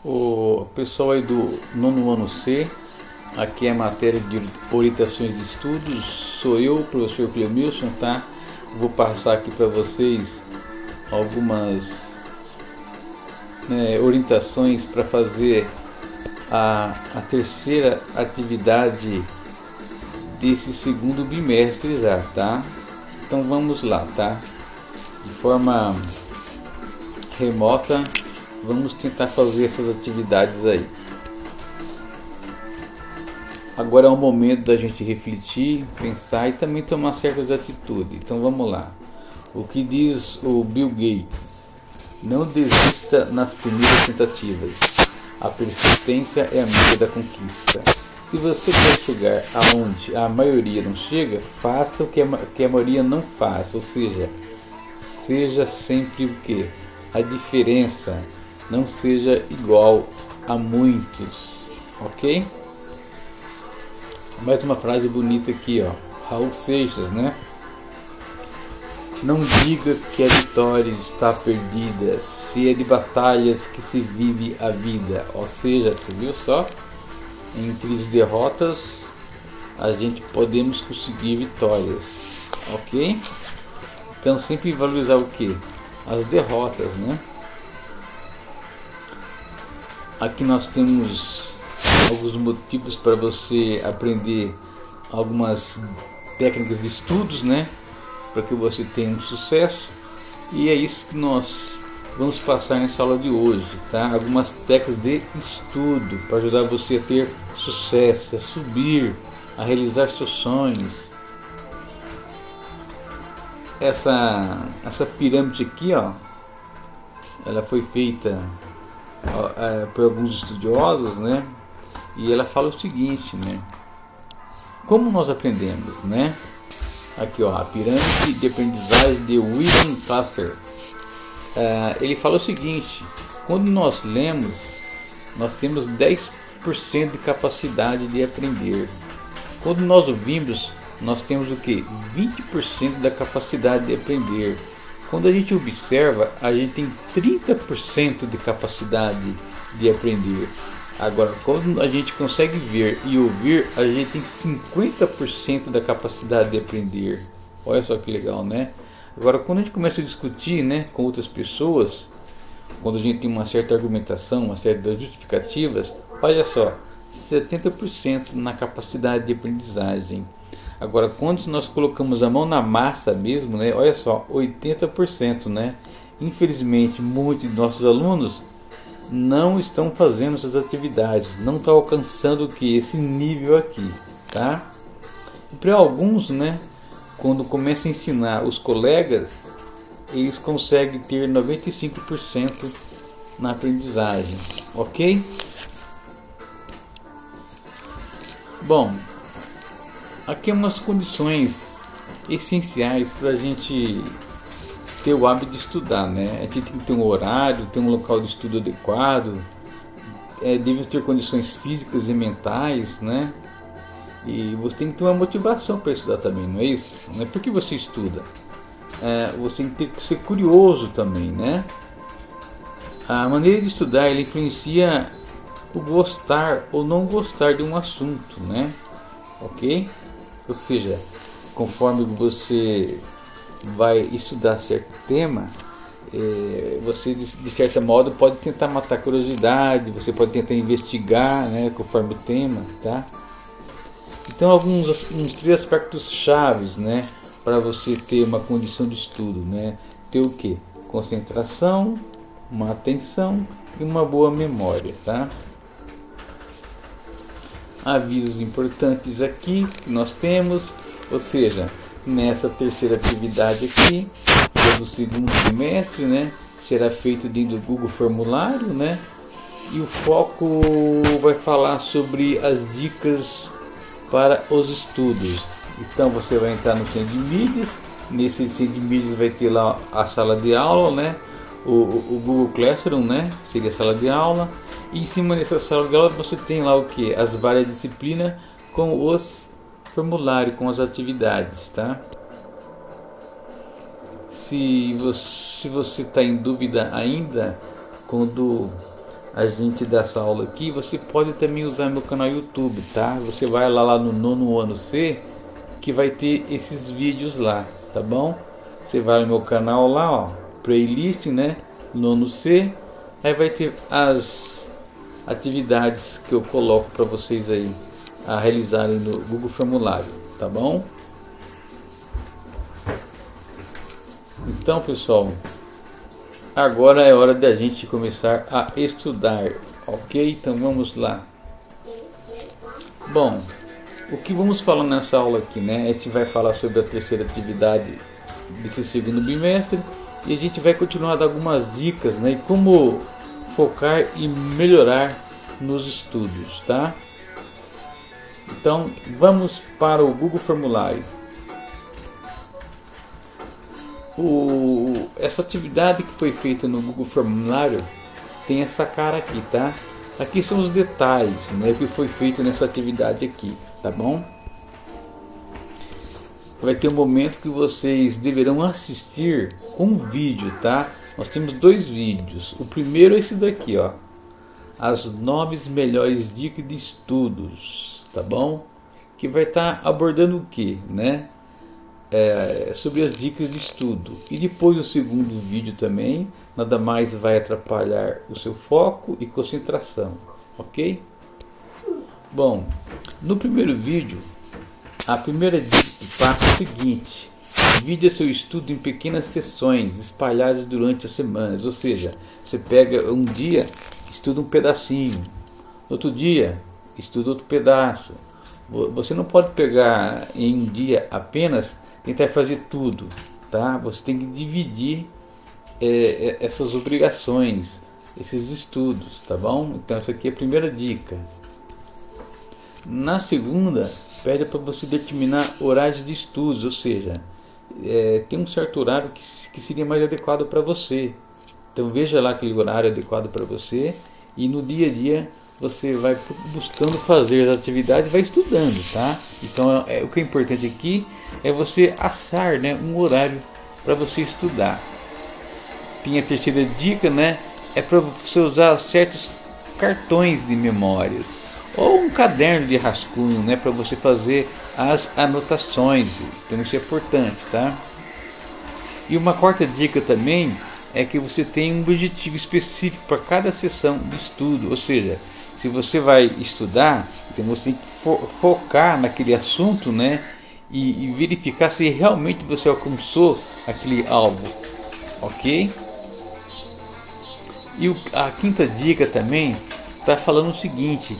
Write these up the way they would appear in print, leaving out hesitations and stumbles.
O pessoal aí do nono ano C, aqui é a matéria de orientações de estudos, sou eu, professor Cleomilson, tá? Vou passar aqui para vocês algumas orientações para fazer a terceira atividade desse segundo bimestre já, tá? Então vamos lá, tá? De forma remota, vamos tentar fazer essas atividades aí. Agora é o momento da gente refletir, pensar e também tomar certas atitudes. Então vamos lá. O que diz o Bill Gates? Não desista nas primeiras tentativas. A persistência é amiga da conquista. Se você quer chegar aonde a maioria não chega, faça o que a maioria não faz. Ou seja, seja sempre o que? A diferença. Não seja igual a muitos. Ok? Mais uma frase bonita aqui, ó. Raul Seixas, né? Não diga que a vitória está perdida, se é de batalhas que se vive a vida. Ou seja, você viu só? Entre as derrotas, a gente podemos conseguir vitórias. Ok? Então sempre valorizar o que? As derrotas, né? Aqui nós temos alguns motivos para você aprender algumas técnicas de estudos, né? Para que você tenha um sucesso. E é isso que nós vamos passar nessa aula de hoje, tá? Algumas técnicas de estudo para ajudar você a ter sucesso, a subir, a realizar seus sonhos. Essa pirâmide aqui, ó, ela foi feita por alguns estudiosos, né? E ela fala o seguinte, né? Como nós aprendemos, né? Aqui, ó, a pirâmide de aprendizagem de William Glasser. Ele fala o seguinte: quando nós lemos, nós temos 10% de capacidade de aprender. Quando nós ouvimos, nós temos o que? 20% da capacidade de aprender. Quando a gente observa, a gente tem 30% de capacidade de aprender. Agora, quando a gente consegue ver e ouvir, a gente tem 50% da capacidade de aprender. Olha só que legal, né? Agora, quando a gente começa a discutir, né, com outras pessoas, quando a gente tem uma certa argumentação, uma certa justificativas, olha só, 70% na capacidade de aprendizagem. Agora, quando nós colocamos a mão na massa mesmo, né, olha só, 80%, né? Infelizmente, muitos de nossos alunos não estão fazendo essas atividades, não estão alcançando esse nível aqui, tá? E para alguns, né, quando começa a ensinar os colegas, eles conseguem ter 95% na aprendizagem, ok? Bom, aqui é umas condições essenciais para a gente ter o hábito de estudar, né? A gente tem que ter um horário, ter um local de estudo adequado, devemos ter condições físicas e mentais, né? E você tem que ter uma motivação para estudar também, não é isso? Não é porque você estuda. Você tem que ser curioso também, né? A maneira de estudar, ela influencia o gostar ou não gostar de um assunto, né? Ok? Ou seja, conforme você vai estudar certo tema, você de certo modo pode tentar matar a curiosidade, você pode tentar investigar, né, conforme o tema, tá? Então uns 3 aspectos chaves, né, para você ter uma condição de estudo, né? Ter o que? Concentração, uma atenção e uma boa memória, tá? Avisos importantes aqui que nós temos, ou seja, nessa terceira atividade aqui, que é do segundo semestre, né, será feito dentro do Google Formulário, né, e o foco vai falar sobre as dicas para os estudos. Então você vai entrar no centro de mídias, nesse centro de mídias vai ter lá a sala de aula, né, o Google Classroom, né, seria a sala de aula, e em cima dessa sala de aula você tem lá o que? As várias disciplinas com os formulário, com as atividades, tá? Se você está em dúvida ainda, quando a gente dessa aula aqui, você pode também usar meu canal YouTube, tá? Você vai lá no nono ano C, que vai ter esses vídeos lá, tá bom? Você vai no meu canal lá, ó, playlist, né? Nono C, aí vai ter as atividades que eu coloco para vocês aí a realizarem no Google Formulário, tá bom? Então, pessoal, agora é hora da gente começar a estudar, ok? Então vamos lá. Bom, o que vamos falar nessa aula aqui, né? A gente vai falar sobre a terceira atividade desse segundo bimestre e a gente vai continuar a dar algumas dicas, né? E como focar e melhorar nos estudos, tá? Então vamos para o Google Formulário. Essa atividade que foi feita no Google Formulário tem essa cara aqui, tá? Aqui são os detalhes, né, que foi feito nessa atividade aqui, tá bom? Vai ter um momento que vocês deverão assistir um vídeo, tá? Nós temos dois vídeos. O primeiro é esse daqui, ó. As 9 melhores dicas de estudos, tá bom? Que vai estar abordando o que, né? Sobre as dicas de estudo. E depois o segundo vídeo também, nada mais vai atrapalhar o seu foco e concentração, ok? Bom, no primeiro vídeo, a primeira dica passa o seguinte: divida seu estudo em pequenas sessões espalhadas durante as semanas, ou seja, você pega um dia, estuda um pedacinho, outro dia, estuda outro pedaço. Você não pode pegar em um dia apenas tentar fazer tudo, tá? Você tem que dividir essas obrigações, esses estudos, tá bom? Então essa aqui é a primeira dica. Na segunda, pede para você determinar horários de estudos, ou seja, tem um certo horário que seria mais adequado para você. Então veja lá aquele horário adequado para você e no dia a dia você vai buscando fazer as atividades e vai estudando, tá? Então o que é importante aqui é você achar, né, um horário para você estudar. Tem a terceira dica, né? É para você usar certos cartões de memórias ou um caderno de rascunho, né, para você fazer as anotações. Então isso é importante, tá? E uma quarta dica também é que você tem um objetivo específico para cada sessão de estudo, ou seja, se você vai estudar, então você tem que focar naquele assunto, né? E verificar se realmente você alcançou aquele alvo, ok? E a quinta dica também está falando o seguinte: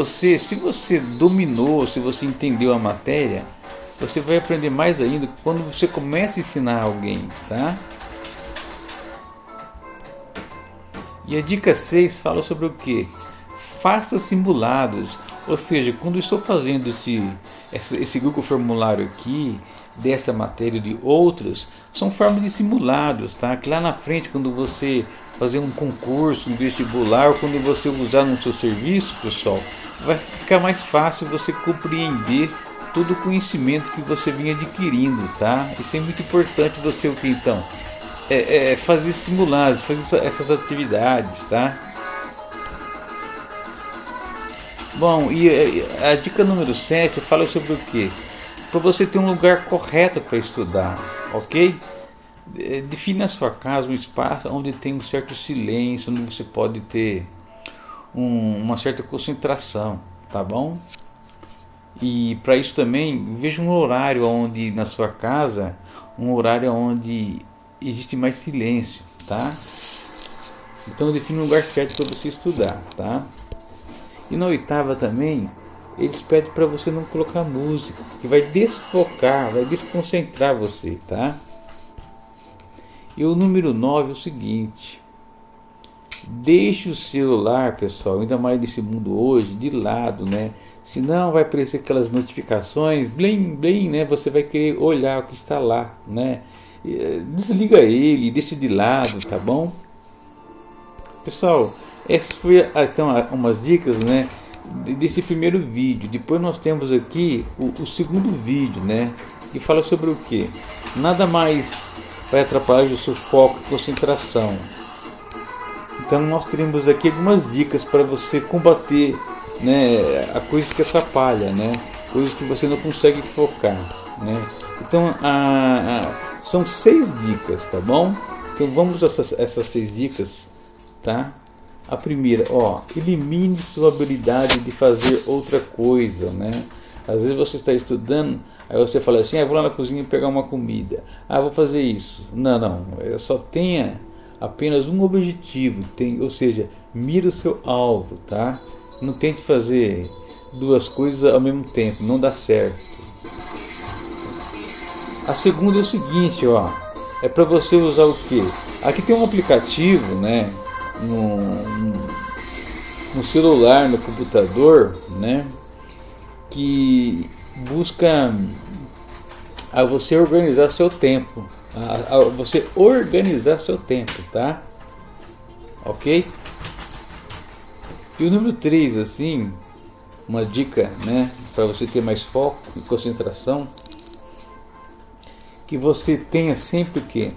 se você dominou, se você entendeu a matéria, você vai aprender mais ainda quando você começa a ensinar alguém, tá? E a dica 6 fala sobre o que? Faça simulados, ou seja, quando eu estou fazendo esse Google Formulário aqui, dessa matéria e de outras, são formas de simulados, tá? Que lá na frente, quando você fazer um concurso, um vestibular, ou quando você usar no seu serviço, pessoal, vai ficar mais fácil você compreender todo o conhecimento que você vinha adquirindo, tá? Isso é muito importante você, o que então? Fazer simulados, fazer essas atividades, tá? Bom, e a dica número 7 fala sobre o que? Para você ter um lugar correto para estudar, ok? Define na sua casa um espaço onde tem um certo silêncio, onde você pode ter uma certa concentração, tá bom? E para isso também, veja um horário onde na sua casa, um horário onde existe mais silêncio, tá? Então define um lugar certo para você estudar, tá? E na oitava também, eles pedem para você não colocar música, que vai desfocar, vai desconcentrar você, tá? E o número 9 é o seguinte: deixe o celular, pessoal, ainda mais nesse mundo hoje, de lado, né? Senão vai aparecer aquelas notificações, blim, blim, né? Você vai querer olhar o que está lá, né? Desliga ele, deixa de lado, tá bom? Pessoal, essas foram então umas dicas, né, desse primeiro vídeo. Depois nós temos aqui o segundo vídeo, né, que fala sobre o que? Nada mais vai atrapalhar o seu foco e concentração. Então nós teremos aqui algumas dicas para você combater, né, a coisas que atrapalham, né, coisas que você não consegue focar, né. Então são 6 dicas, tá bom? Então vamos a essas 6 dicas, tá? A primeira, elimine sua habilidade de fazer outra coisa, né? Às vezes você está estudando, aí você fala assim, vou lá na cozinha pegar uma comida, vou fazer isso. Não, só tenha apenas um objetivo, ou seja, mira o seu alvo, tá? Não tente fazer 2 coisas ao mesmo tempo, não dá certo. A segunda é o seguinte, é para você usar o quê? Aqui tem um aplicativo, né, no celular, no computador, né, que busca a você organizar seu tempo, a você organizar seu tempo, tá? Ok? E o número 3, assim, uma dica, né, para você ter mais foco e concentração, que você tenha sempre o quê?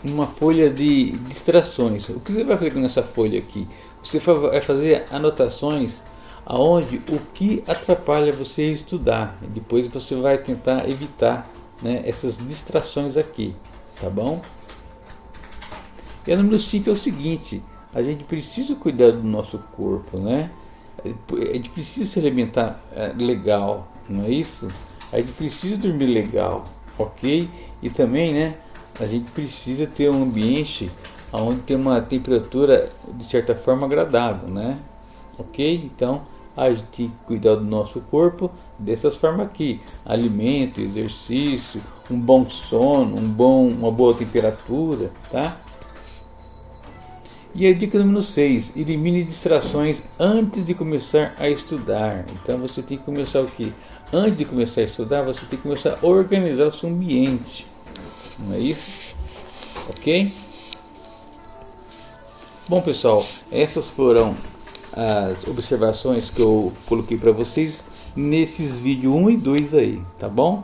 Uma folha de distrações. O que você vai fazer nessa folha aqui? Você vai fazer anotações aonde o que atrapalha você estudar. Depois você vai tentar evitar, né, essas distrações aqui, tá bom? E o número 5 é o seguinte: a gente precisa cuidar do nosso corpo, né? A gente precisa se alimentar legal, não é isso? A gente precisa dormir legal, ok? E também, né, a gente precisa ter um ambiente onde tem uma temperatura de certa forma agradável, né? Ok? Então a gente tem que cuidar do nosso corpo dessas formas aqui: alimento, exercício, um bom sono, uma boa temperatura, tá? E a dica número 6: elimine distrações antes de começar a estudar. Então você tem que começar o que? Antes de começar a estudar, você tem que começar a organizar o seu ambiente. Não é isso? Ok? Bom, pessoal, essas foram as observações que eu coloquei para vocês nesses vídeos 1 e 2 aí, tá bom?